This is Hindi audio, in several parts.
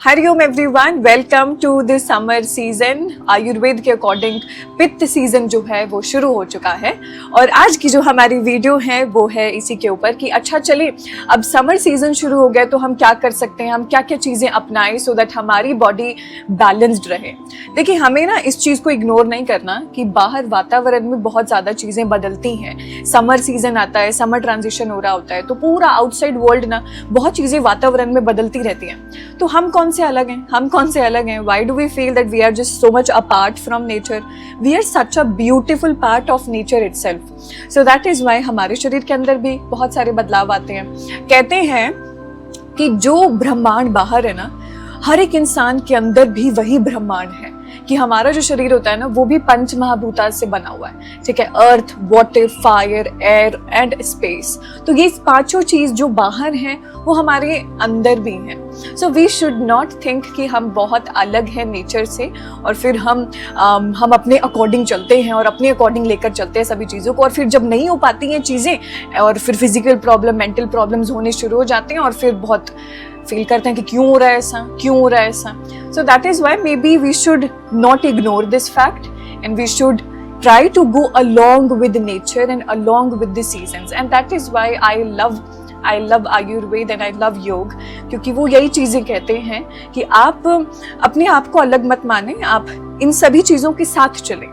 Hariom everyone, welcome to the summer season. Ayurveda के अकॉर्डिंग पित्त सीजन जो है वो शुरू हो चुका है और आज की जो हमारी वीडियो है वो है इसी के ऊपर कि अच्छा चले अब समर सीजन शुरू हो गया तो हम क्या कर सकते हैं, हम क्या क्या चीज़ें अपनाएं सो दैट हमारी बॉडी बैलेंस्ड रहे। देखिए हमें ना इस चीज़ को इग्नोर नहीं करना कि बाहर वातावरण में बहुत ज़्यादा चीज़ें बदलती हैं। समर सीजन आता है, समर ट्रांजिशन हो रहा होता है तो पूरा आउटसाइड वर्ल्ड ना बहुत चीज़ें वातावरण में बदलती रहती हैं। तो हम कौन से अलग हैं, हम कौन से अलग हैं? Why do we feel that we are just so much apart from nature? We are such a beautiful part of nature itself. So that is why हमारे शरीर के अंदर भी बहुत सारे बदलाव आते हैं। कहते हैं कि जो ब्रह्मांड बाहर है ना, हर एक इंसान के अंदर भी वही ब्रह्मांड है। कि हमारा जो शरीर होता है ना वो भी पंच महाभूता से बना हुआ है, ठीक है। Earth, water, fire, air and space. तो ये पांचों चीज जो बाहर हैं वो हमारे अंदर भी हैं। So we should not think कि हम बहुत अलग हैं नेचर से और फिर हम अपने अकॉर्डिंग चलते हैं और अपने अकॉर्डिंग लेकर चलते हैं सभी चीज़ों को, और फिर जब नहीं हो पाती हैं चीज़ें और फिर फिजिकल प्रॉब्लम, मेंटल प्रॉब्लम्स होने शुरू हो जाते हैं और फिर बहुत फील करते हैं कि क्यों हो रहा है ऐसा, क्यों हो रहा है ऐसा। So that is why maybe we should not ignore this fact and we should try to go along with nature and along with the seasons, and that is why I love Ayurveda and I love योग, क्योंकि वो यही चीज़ें कहते हैं कि आप अपने आप को अलग मत माने, आप इन सभी चीज़ों के साथ चलें।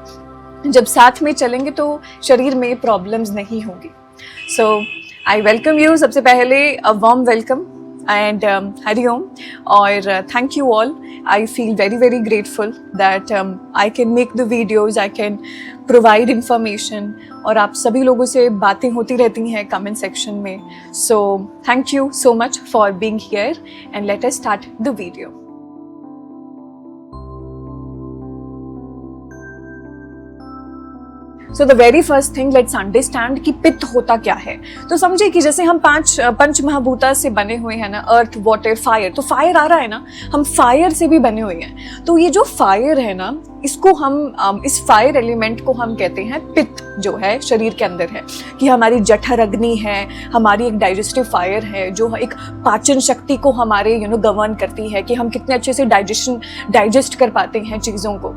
जब साथ में चलेंगे तो शरीर में प्रॉब्लम्स नहीं होंगी। सो आई वेलकम यू, सबसे पहले a warm welcome and Hariom और thank you all. I feel very grateful that I can make the videos, I can provide information और आप सभी लोगों से बातें होती रहती हैं कमेंट सेक्शन में। So thank you so much for being here and let us start the video. So the very first thing, let's understand कि पित्त होता क्या है। तो समझे कि जैसे हम पंच महाभूता से बने हुए हैं ना, अर्थ, वाटर, फायर। तो फायर आ रहा है ना, हम फायर से भी बने हुए हैं। तो ये जो फायर है ना, इसको हम इस फायर एलिमेंट को हम कहते हैं पित्त, जो है शरीर के अंदर है। कि हमारी जठर अग्नि है, हमारी एक डाइजेस्टिव फायर है जो एक पाचन शक्ति को हमारे गवर्न करती है कि हम कितने अच्छे से डाइजेस्ट कर पाते हैं चीज़ों को।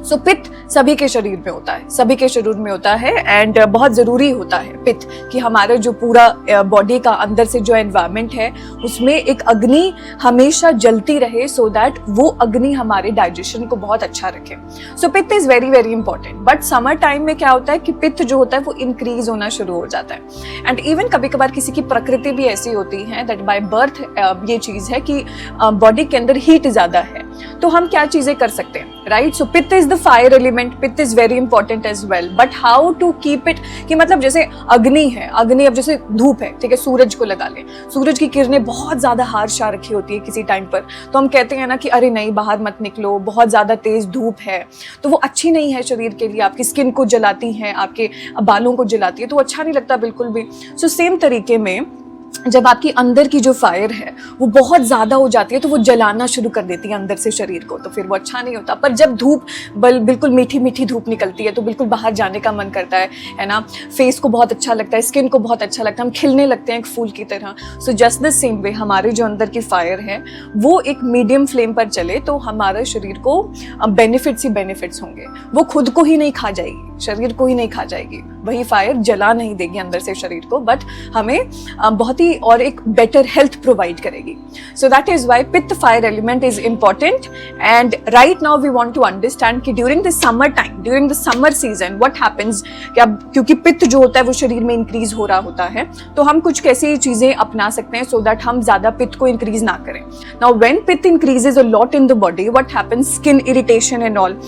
सो पित्त सभी के शरीर में होता है, सभी के शरीर में होता है एंड बहुत ज़रूरी होता है पित्त कि हमारे जो पूरा बॉडी का अंदर से जो एनवायरनमेंट है उसमें एक अग्नि हमेशा जलती रहे सो दैट वो अग्नि हमारे डाइजेशन को बहुत अच्छा रखे। सो पित्त is very important. But summer time में क्या होता है कि पित्त जो होता है वो इंक्रीज होना शुरू हो जाता है। एंड इवन कभी कभार किसी की प्रकृति भी ऐसी होती है दैट बाय बर्थ ये चीज़ है कि बॉडी के अंदर हीट ज़्यादा है। तो हम क्या चीज़ें कर सकते हैं, right? So pitta is fire element, pitta is very important as well. But how to keep it, कि मतलब जैसे अग्नि है, अग्नि अब जैसे धूप है, ठीक है, सूरज को लगा लें, सूरज की किरणें बहुत ज्यादा हार्श आ रखी होती है किसी टाइम पर, तो हम कहते हैं ना कि अरे नहीं बाहर मत निकलो, बहुत ज्यादा तेज धूप है, तो वो अच्छी नहीं है शरीर के लिए, आपकी स्किन को जलाती है, आपके बालों को जलाती है, तो अच्छा नहीं लगता बिल्कुल भी। सो सेम तरीके में जब आपकी अंदर की जो फायर है वो बहुत ज़्यादा हो जाती है तो वो जलाना शुरू कर देती है अंदर से शरीर को, तो फिर वो अच्छा नहीं होता। पर जब धूप बिल्कुल मीठी धूप निकलती है तो बिल्कुल बाहर जाने का मन करता है ना, फेस को बहुत अच्छा लगता है, स्किन को बहुत अच्छा लगता है, हम खिलने लगते हैं एक फूल की तरह। So just the same way हमारे जो अंदर की फायर है वो एक मीडियम फ्लेम पर चले तो हमारे शरीर को बेनिफिट्स ही बेनिफिट्स होंगे। वो खुद को ही नहीं खा जाएगी, शरीर को ही नहीं खा जाएगी, वही फायर जला नहीं देगी अंदर से शरीर को, बट हमें बहुत ही और एक बेटर हेल्थ प्रोवाइड करेगी। So that is why pitta fire element is important. And right now we want to understand कि during the summer time, during the summer season what happens, क्योंकि पित्त जो होता है वो शरीर में इंक्रीज हो रहा होता है, तो हम कुछ कैसी चीजें अपना सकते हैं सो दैट हम ज्यादा पित्त को इंक्रीज ना करें। नाउ व्हेन पित्त increases a lot in the body, what happens, skin irritation and all,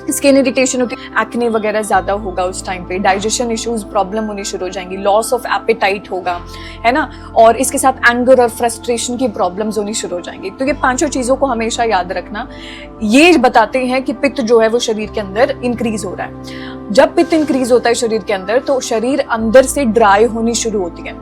skin irritation होती है, एक्ने वगैरह ज़्यादा होगा उस टाइम पे, डाइजेशन इश्यूज प्रॉब्लम होनी शुरू हो जाएंगी, लॉस ऑफ एपेटाइट होगा, है ना, और इसके साथ एंगर और फ्रस्ट्रेशन की प्रॉब्लम्स होनी शुरू हो जाएंगी। तो ये पांचों चीज़ों को हमेशा याद रखना, ये बताते हैं कि पित्त जो है वो शरीर के अंदर इंक्रीज हो रहा है। जब पित्त इंक्रीज होता है शरीर के अंदर तो शरीर अंदर से ड्राई होनी शुरू होती है।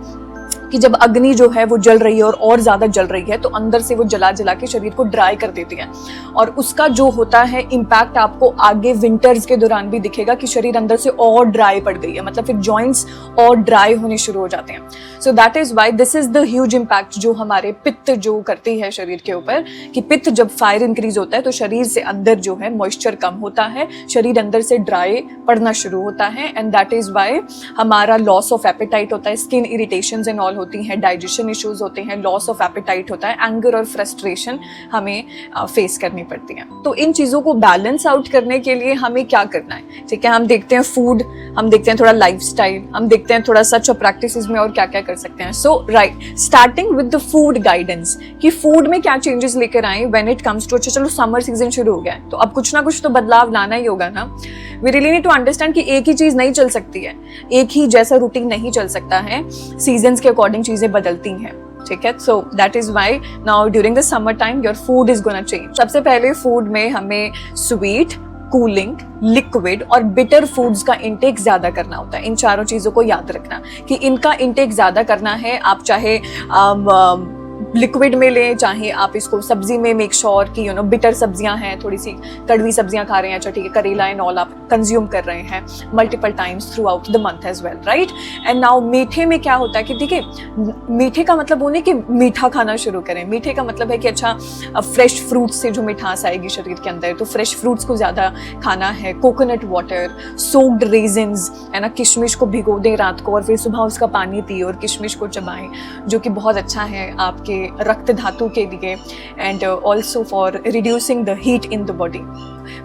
कि जब अग्नि जो है वो जल रही है और ज़्यादा जल रही है तो अंदर से वो जला जला के शरीर को ड्राई कर देती है, और उसका जो होता है इम्पैक्ट आपको आगे विंटर्स के दौरान भी दिखेगा कि शरीर अंदर से और ड्राई पड़ गई है, मतलब फिर जॉइंट्स और ड्राई होने शुरू हो जाते हैं। सो that is why this is the huge impact जो हमारे पित्त जो करती है शरीर के ऊपर, कि पित्त जब फायर इंक्रीज होता है तो शरीर से अंदर जो है मॉइस्चर कम होता है, शरीर अंदर से ड्राई पड़ना शुरू होता है, एंड दैट इज वाई हमारा लॉस ऑफ एपेटाइट होता है, स्किन इरिटेशंस एंड ऑल होती हैं, डाइजेशन इश्यूज होते हैं, लॉस ऑफ एपेटाइट होता है, एंगर और फ्रस्ट्रेशन हमें फेस करनी पड़ती है। तो इन चीज़ों को बैलेंस आउट करने के लिए हमें क्या करना है, ठीक है, हम देखते हैं फूड, हम देखते हैं थोड़ा लाइफस्टाइल, हम देखते हैं थोड़ा सच और प्रैक्टिसेस में और क्या क्या कर सकते हैं। So right, starting with the food guidance कि फूड में क्या चेंजेस लेकर आए व्हेन इट कम्स टू, अच्छा चलो समर सीजन शुरू हो गया है तो अब कुछ ना कुछ तो बदलाव लाना ही होगा ना। We really need to understand कि एक ही चीज नहीं चल सकती है, एक ही जैसा रूटीन नहीं चल सकता है, सीजन्स के अकॉर्डिंग चीजें बदलती हैं, ठीक है। So that is why now during the summer time your food is gonna change. सबसे पहले फूड में हमें स्वीट, कूलिंग, लिक्विड और बिटर फूड्स का इंटेक ज्यादा करना होता है। इन चारों चीजों को याद रखना कि इनका इंटेक ज्यादा करना है। आप चाहे लिक्विड में लें, चाहे आप इसको सब्जी में मेक श्योर कि बिटर सब्जियां हैं, थोड़ी सी कड़वी सब्जियां खा रहे हैं, अच्छा ठीक है, करेला एंड ऑल आप कंज्यूम कर रहे हैं multiple times throughout the month as well, right. And now मीठे में क्या होता है कि देखिए, मीठे का मतलब वो नहीं कि मीठा खाना शुरू करें, मीठे का मतलब है कि अच्छा फ्रेश फ्रूट्स से जो मिठास आएगी शरीर के अंदर, तो फ्रेश फ्रूट्स को ज्यादा खाना है, कोकोनट वाटर, सोक्ड रेजिन्स है ना, किशमिश को भिगो दें रात को और फिर सुबह उसका पानी पिए और किशमिश को चबाएं, जो कि बहुत अच्छा है आपके रक्त धातु के लिए, and also for reducing the heat in the body.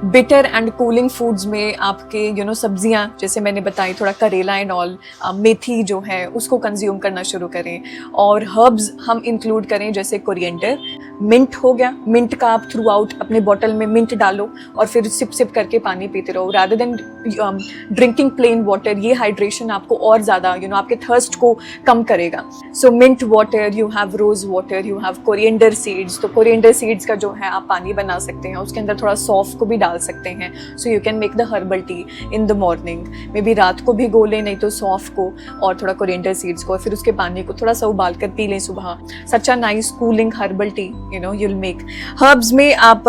Bitter and cooling foods में आपके सब्जियां जैसे मैंने बताई, थोड़ा करेला एंड ऑल, मेथी जो है उसको कंज्यूम करना शुरू करें, और हर्ब्स हम इंक्लूड करें जैसे कोरिएंडर, मिंट हो गया, मिंट का आप थ्रू आउट अपने बॉटल में मिंट डालो और फिर सिप सिप करके पानी पीते रहो rather than drinking plain water. ये हाइड्रेशन आपको और ज़्यादा आपके थर्स्ट को कम करेगा। So mint water, you have rose water, you have coriander seeds, तो कोरिएंडर सीड्स का जो है आप पानी बना सकते हैं, उसके अंदर थोड़ा सौंफ को भी डाल सकते हैं। So you can make the herbal T in the morning, may be रात को भिगो लें, नहीं तो सौंफ को और थोड़ा कोरिएंडर सीड्स को, और फिर उसके पानी को थोड़ा सा उबाल कर पी लें सुबह। Such a nice cooling herbal tea you'll make। Herbs में आप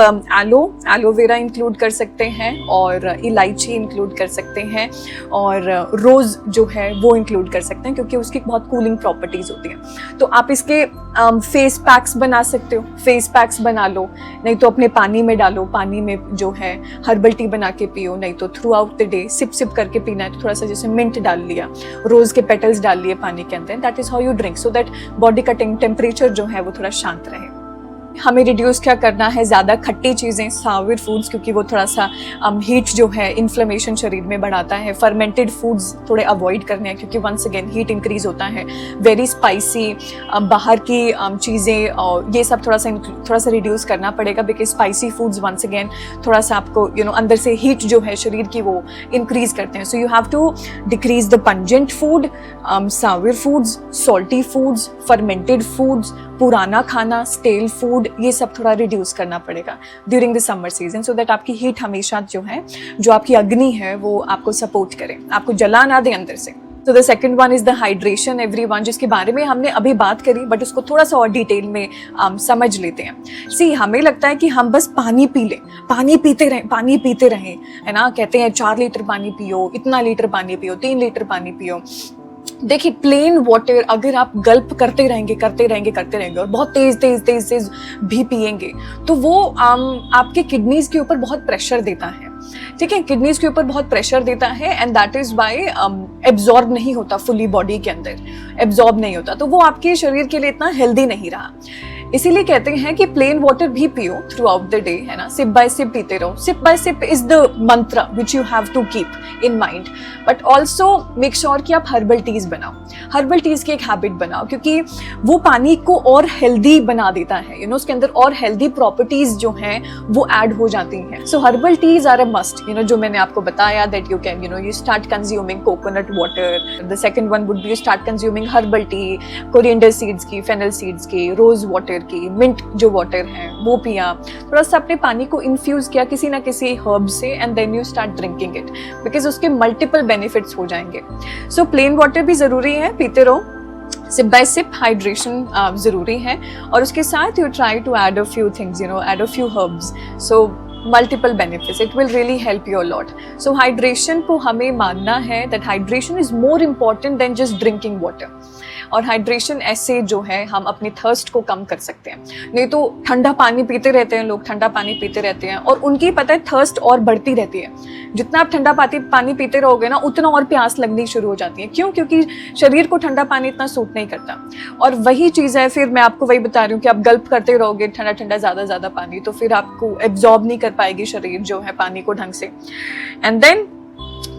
एलोवेरा इंक्लूड कर सकते हैं और इलायची इंक्लूड कर सकते हैं और रोज जो है वो इंक्लूड कर सकते हैं, क्योंकि उसकी बहुत कूलिंग प्रॉपर्टीज होती हैं। तो आप इसके फेस पैक्स बना सकते हो, फेस पैक्स बना लो, नहीं तो अपने पानी में डालो, पानी में जो है हर्बल टी बना के पियो, नहीं तो throughout the day sip sip करके पीना है तो थोड़ा सा जैसे मिंट डाल लिया, रोज के पेटल्स डाल लिए पानी के अंदर, that is how you drink, so that body का टेम्परेचर जो है वो थोड़ा शांत रहे। हमें रिड्यूस क्या करना है, ज़्यादा खट्टी चीज़ें, सावर फूड्स, क्योंकि वो थोड़ा सा हीट जो है इन्फ्लेमेशन शरीर में बढ़ाता है। फर्मेंटेड फूड्स थोड़े अवॉइड करने हैं, क्योंकि वंस अगेन हीट इंक्रीज होता है। वेरी स्पाइसी बाहर की चीज़ें, ये सब थोड़ा सा रिड्यूस करना पड़ेगा, because spicy foods once again थोड़ा सा आपको अंदर से हीट जो है शरीर की वो इंक्रीज करते हैं। So you have to decrease the pungent food, sour foods, salty foods, fermented foods, पुराना खाना, स्टेल फूड, ये सब थोड़ा रिड्यूस करना पड़ेगा during the summer season, so that आपकी हीट हमेशा जो आपकी अग्नि है वो आपको सपोर्ट करे, आपको जला ना दे अंदर से। तो the second one is the hydration everyone, जिसके बारे में हमने अभी बात करी, बट उसको थोड़ा सा और डिटेल में समझ लेते हैं। सी, हमें लगता है कि हम बस पानी पी लें, पानी पीते रहें, है ना, कहते हैं 4 लीटर पानी पियो, इतना लीटर पानी पियो, 3 लीटर पानी पियो। देखिए, प्लेन वाटर अगर आप गल्प करते रहेंगे और बहुत तेज भी पिएंगे तो वो आपके किडनीज के ऊपर बहुत प्रेशर देता है, ठीक है, किडनीज के ऊपर बहुत प्रेशर देता है, and that is why absorb नहीं होता, फुली बॉडी के अंदर एब्जॉर्ब नहीं होता, तो वो आपके शरीर के लिए इतना हेल्दी नहीं रहा। इसीलिए कहते हैं कि प्लेन वाटर भी पियो थ्रू आउट द डे, है ना, सिप बाय सिप पीते रहो। Sip by sip is the mantra which you have to keep in mind, but also make sure कि आप हर्बल टीज बनाओ, हर्बल टीज की एक हैबिट बनाओ, क्योंकि वो पानी को और हेल्दी बना देता है, उसके अंदर और हेल्दी प्रॉपर्टीज जो हैं वो ऐड हो जाती हैं। So herbal teas are a must, जो मैंने आपको बताया, that you can you start consuming coconut water. The second one would be you start consuming herbal tea, coriander seeds की, फेनल सीड्स की, रोज वाटर की, मिंट जो वाटर है वो पिया, थोड़ा सा अपने पानी को इन्फ्यूज किया किसी ना किसी हर्ब से, and then you start drinking it, because उसके मल्टीपल बेनिफिट्स हो जाएंगे। सो प्लेन वाटर भी जरूरी है, पीते रहो। सिप बाय सिप हाइड्रेशन ज़रूरी है, और उसके साथ you try to add a few things, add a few herbs, so multiple benefits. It will really help you a lot. So hydration को हमें मानना है that hydration is more important than just drinking water. और हाइड्रेशन ऐसे जो है हम अपनी थर्स्ट को कम कर सकते हैं, नहीं तो ठंडा पानी पीते रहते हैं लोग, ठंडा पानी पीते रहते हैं और उनकी पता है थर्स्ट और बढ़ती रहती है। जितना आप ठंडा पानी पीते रहोगे ना, उतना और प्यास लगनी शुरू हो जाती है। क्यों? क्योंकि शरीर को ठंडा पानी इतना सूट नहीं करता। और वही चीज़ है, फिर मैं आपको वही बता रही हूँ कि आप गल्प करते रहोगे ठंडा ज़्यादा पानी, तो फिर आपको एब्जॉर्ब नहीं कर पाएगी शरीर जो है पानी को ढंग से, and then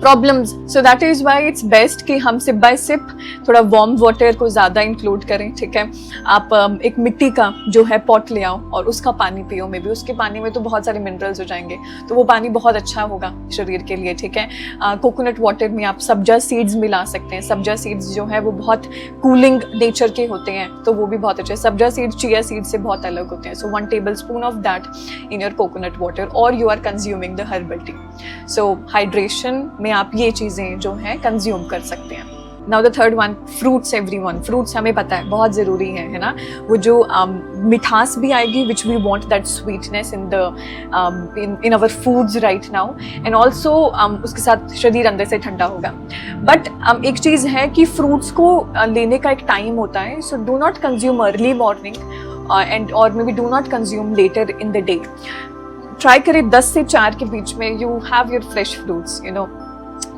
problems. So that is why it's best कि हम सिप बाय सिप थोड़ा वार्म वाटर को ज़्यादा इंक्लूड करें, ठीक है। आप एक मिट्टी का जो है पॉट ले आओ और उसका पानी पियो, मे बी उसके पानी में तो बहुत सारे मिनरल्स हो जाएंगे, तो वो पानी बहुत अच्छा होगा शरीर के लिए, ठीक है। कोकोनट वाटर में आप सब्जा सीड्स मिला सकते हैं। सब्जा सीड्स जो है वो बहुत कूलिंग नेचर के होते हैं, तो वो भी बहुत अच्छे। सब्जा सीड्स चिया सीड से बहुत अलग होते हैं। सो 1 tablespoon of that in your coconut water, और you are consuming the herbal tea. So hydration में आप ये चीज़ें जो हैं कंज्यूम कर सकते हैं। Now the third one, fruits. Everyone, fruits हमें पता है बहुत ज़रूरी है ना। वो जो मिठास भी आएगी, which we want that sweetness in the in our foods right now, and also उसके साथ शरीर अंदर से ठंडा होगा। बट एक चीज़ है कि फ्रूट्स को लेने का एक टाइम होता है। So do not consume early morning and और maybe do not consume later in the day. Try करें 10 से 4 के बीच में you have your fresh fruits,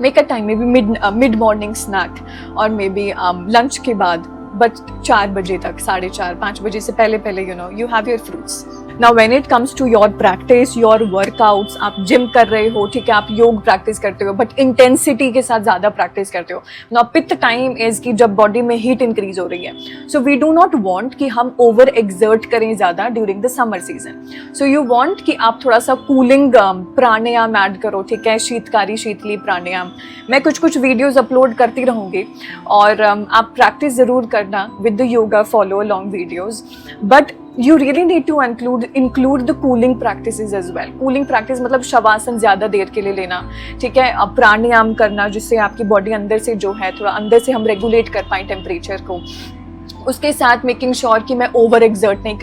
make a time, maybe mid morning snack, और मे बी लंच के बाद, बट 4 बजे तक, 4:30, 5 बजे से पहले you have your fruits. Now when it comes to your practice, your workouts, आप जिम कर रहे हो, ठीक है, आप योग प्रैक्टिस करते हो, बट इंटेंसिटी के साथ ज़्यादा प्रैक्टिस करते हो। Now पित्त टाइम इज़ कि जब बॉडी में हीट इंक्रीज हो रही है, so we do not want कि हम ओवर एक्सर्ट करें ज़्यादा during the summer season. So you want कि आप थोड़ा सा कूलिंग प्राणायाम ऐड करो, ठीक है, शीतकारी शीतली प्राणायाम। मैं कुछ वीडियोज़ अपलोड करती रहूँगी, और आप प्रैक्टिस ज़रूर करना with the yoga, follow along videos, but you really need to include the cooling practices as well. Cooling practice मतलब शवासन ज़्यादा देर के लिए लेना, ठीक है, अब प्राणायाम करना जिससे आपकी बॉडी अंदर से जो है थोड़ा अंदर से हम रेगुलेट कर पाएँ टेम्परेचर को। उसके साथ मेकिंग श्योर कि मैं ओवर एक्सर्ट नहीं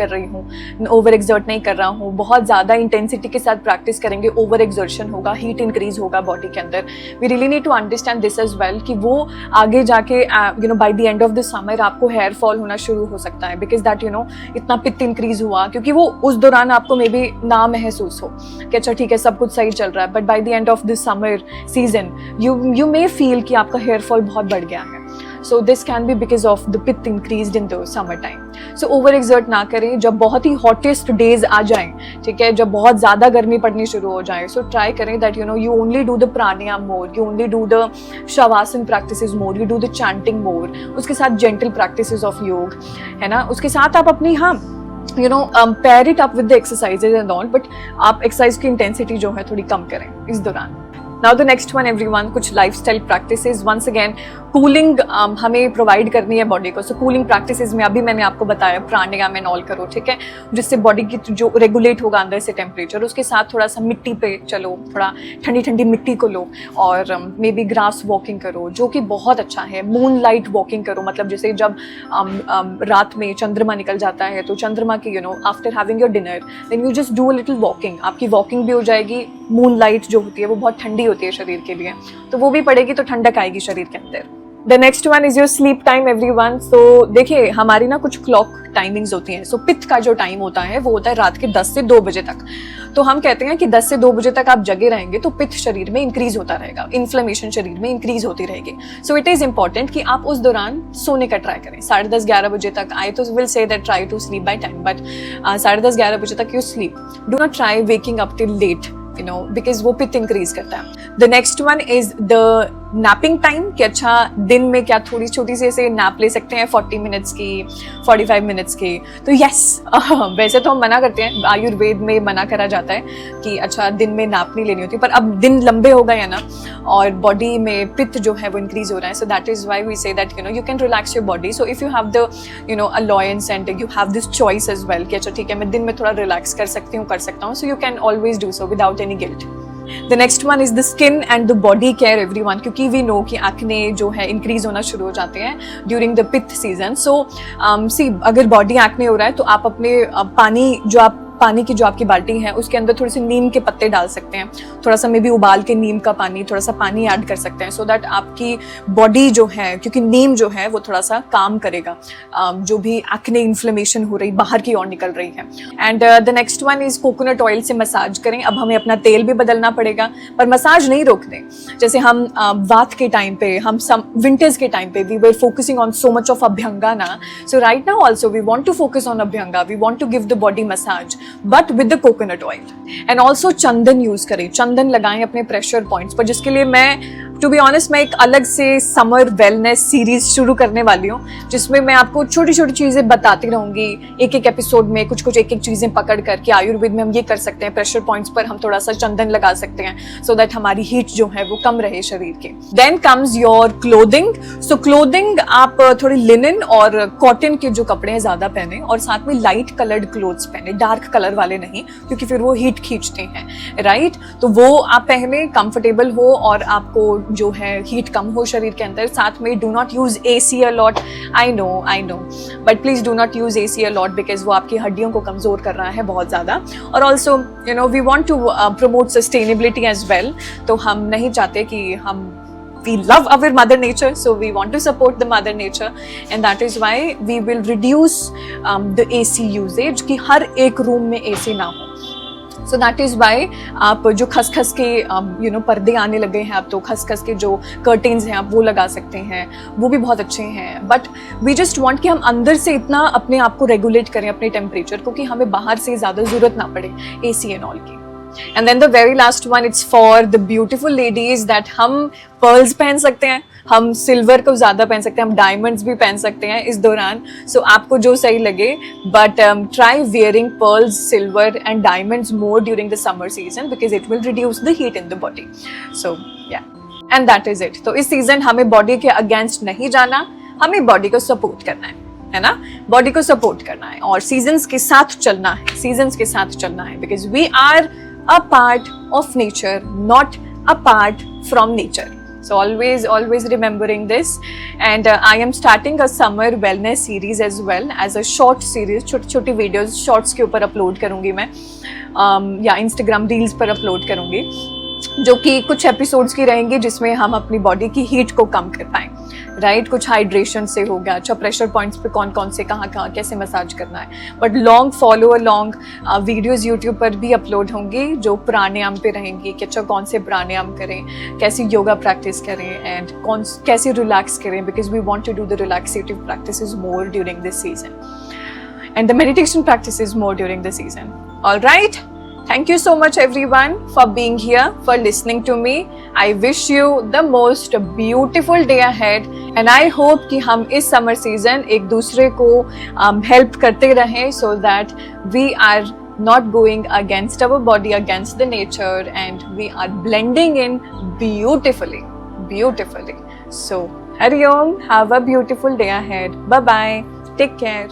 कर रहा हूँ। बहुत ज़्यादा इंटेंसिटी के साथ प्रैक्टिस करेंगे, ओवर एक्सर्शन होगा, हीट इंक्रीज होगा बॉडी के अंदर। We really need to understand this as well कि वो आगे जाके by the end of the summer आपको हेयर फॉल होना शुरू हो सकता है, बिकॉज दैट इतना पित्त इंक्रीज हुआ, क्योंकि वो उस दौरान आपको मे बी ना महसूस हो कि अच्छा ठीक है सब कुछ सही चल रहा है, but by the end of the summer season you may feel कि आपका हेयर फॉल बहुत बढ़ गया है। So this can be because of the pith increased in the summer time. So over exert ना करें जब बहुत ही hottest days आ जाएं, ठीक है, जब बहुत ज़्यादा गर्मी पड़नी शुरू हो जाए। So try करें that you only do the pranayam more, you only do the shavasana practices more, you do the chanting more. उसके साथ gentle practices of योग, है ना। उसके साथ आप अपनी pair it up with the exercises and all, but आप exercise की intensity जो है थोड़ी कम करें इस दौरान। Now the next one everyone, कुछ lifestyle practices, once again cooling हमें प्रोवाइड करनी है बॉडी को। सो कूलिंग प्रैक्टिसेस में अभी मैंने आपको बताया प्राणायाम एंड ऑल करो, ठीक है, जिससे बॉडी की जो रेगुलेट होगा अंदर से टेम्परेचर। उसके साथ थोड़ा सा मिट्टी पे चलो, थोड़ा ठंडी ठंडी मिट्टी को लो, और मे बी ग्रास वॉकिंग करो जो कि बहुत अच्छा है। मून लाइट वॉकिंग करो, मतलब जैसे जब रात में चंद्रमा निकल जाता है तो चंद्रमा की after having your dinner then you just do a little walking, आपकी वॉकिंग भी हो जाएगी। मून लाइट जो होती है वो बहुत ठंडी होती है शरीर के लिए, तो वो भी पड़ेगी तो ठंडक आएगी शरीर के अंदर। The next one is your sleep time everyone. So देखिए हमारी ना कुछ क्लॉक टाइमिंग्स होती हैं। सो पित्त का जो टाइम होता है वो होता है रात के 10 से 2 बजे तक। तो हम कहते हैं कि 10 से 2 बजे तक आप जगे रहेंगे तो पित्त शरीर में इंक्रीज होता रहेगा, इन्फ्लेमेशन शरीर में इंक्रीज होती रहेगी। सो इट इज इंपॉर्टेंट कि आप उस दौरान सोने का ट्राई करें 10:30-11 बजे तक। आई तो will say that try to sleep by time, but 10:30-11 बजे तक you sleep. Do not try waking up till late, because वो पित्त इंक्रीज करता है। The next one is the napping time, कि अच्छा दिन में क्या थोड़ी छोटी सी ऐसे नैप ले सकते हैं 40 मिनट्स की, 45 मिनट्स की। तो यस वैसे तो हम मना करते हैं, आयुर्वेद में मना करा जाता है कि अच्छा दिन में नैप नहीं लेनी होती, पर अब दिन लंबे हो गए हैं ना और बॉडी में पित्त जो है वो इंक्रीज हो रहा है। So that is why we say that you can relax your body. So if you have the alliance and you have this choice as well कि अच्छा ठीक है मैं दिन में थोड़ा रिलैक्स कर सकती हूँ, कर सकता हूँ, so you can always do so without any guilt. The next one is the skin and the body care everyone, क्योंकि वी नो कि एक्ने जो है इंक्रीज होना शुरू हो जाते हैं ड्यूरिंग द पिथ सीजन. सो सी अगर बॉडी एक्ने हो रहा है तो आप अपने पानी की जो आपकी बाल्टी है उसके अंदर थोड़े से नीम के पत्ते डाल सकते हैं, थोड़ा सा मे बी उबाल के नीम का पानी, थोड़ा सा पानी ऐड कर सकते हैं, सो दैट आपकी बॉडी जो है, क्योंकि नीम जो है वो थोड़ा सा काम करेगा जो भी एक्ने इन्फ्लेमेशन हो रही बाहर की ओर निकल रही है. And the next one is coconut oil से मसाज करें. अब हमें अपना तेल भी बदलना पड़ेगा पर मसाज नहीं रोकने. जैसे हम वात के टाइम पे, हम विंटर्स के टाइम पे we were focusing on so much of abhyanga ना, so right now also we want to focus on abhyanga, we want to give the body massage but with the coconut oil. And also चंदन यूज करें, चंदन लगाएं अपने प्रेशर पॉइंट्स पर, जिसके लिए मैं टू बी ऑनेस्ट मैं एक अलग से समर वेलनेस सीरीज शुरू करने वाली हूँ जिसमें मैं आपको छोटी छोटी चीजें बताती रहूंगी. एक एक एपिसोड में कुछ एक एक चीजें पकड़ करके आयुर्वेद में हम ये कर सकते हैं, प्रेशर पॉइंट्स पर हम थोड़ा सा चंदन लगा सकते हैं सो दैट हमारी हीट जो है वो कम रहे शरीर के. Then comes your clothing. So clothing आप थोड़ी लिनन और कॉटन के जो कपड़े हैं ज्यादा पहने और साथ में लाइट कलर्ड क्लोथ्स पहने, डार्क कलर वाले नहीं, क्योंकि फिर वो हीट खींचते हैं, राइट? तो वो आप पहने, कंफर्टेबल हो और आपको जो है हीट कम हो शरीर के अंदर. साथ में do not use AC a lot. I know but please do not use AC a lot because वो आपकी हड्डियों को कमजोर कर रहा है बहुत ज्यादा. और also you know we want to promote sustainability as well. तो हम नहीं चाहते कि we love our mother nature, so we want to support the mother nature, and that is why we will reduce the AC usage कि हर एक रूम में AC ना हो. So that is why आप जो खसखस के पर्दे आने लगे हैं, आप तो खसखस के जो कर्टेन्स हैं आप वो लगा सकते हैं, वो भी बहुत अच्छे हैं. बट वी जस्ट वांट कि हम अंदर से इतना अपने आप को रेगुलेट करें अपने टेम्परेचर को कि हमें बाहर से ज़्यादा ज़रूरत ना पड़े AC एंड ऑल की. And then the very last one, it's for the beautiful ladies that हम pearls पहन सकते हैं, हम सिल्वर को ज़्यादा पहन सकते हैं, हम डायमंड्स भी पहन सकते हैं इस दौरान. So आपको जो सही लगे, but try wearing pearls, silver and diamonds more during the summer season because it will reduce the heat in the body. So yeah, and that is it. तो इस सीजन हमें बॉडी के अगेंस्ट नहीं जाना, हमें बॉडी को सपोर्ट करना है ना, बॉडी को सपोर्ट करना है और सीजन्स के साथ चलना है, सीजन्स के साथ चलना है because we are a part of nature, not apart from nature. So always remembering this. And I am starting a summer wellness series as well as a short series. छोटी videos shorts के ऊपर upload करूँगी मैं या Instagram reels पर upload करूँगी, जो कि कुछ एपिसोड्स की रहेंगी जिसमें हम अपनी बॉडी की हीट को कम कर पाएँ, राइट? कुछ हाइड्रेशन से हो गया, अच्छा प्रेशर पॉइंट्स पे कौन कौन से कहाँ कैसे मसाज करना है. But long follow long videos YouTube पर भी अपलोड होंगी जो प्राणायाम पे रहेंगी कि अच्छा कौन से प्राणायाम करें, कैसी योगा प्रैक्टिस करें एंड कैसे रिलैक्स करें because we want to do the relaxative practices more during this season and the meditation practices more during the season. Alright, thank you so much everyone for being here, for listening to me. I wish you the most beautiful day ahead and I hope कि हम इस summer season एक दूसरे को help करते रहें so that we are not going against our body, against the nature, and we are blending in beautifully. So Hari Om, have a beautiful day ahead. Bye bye, take care.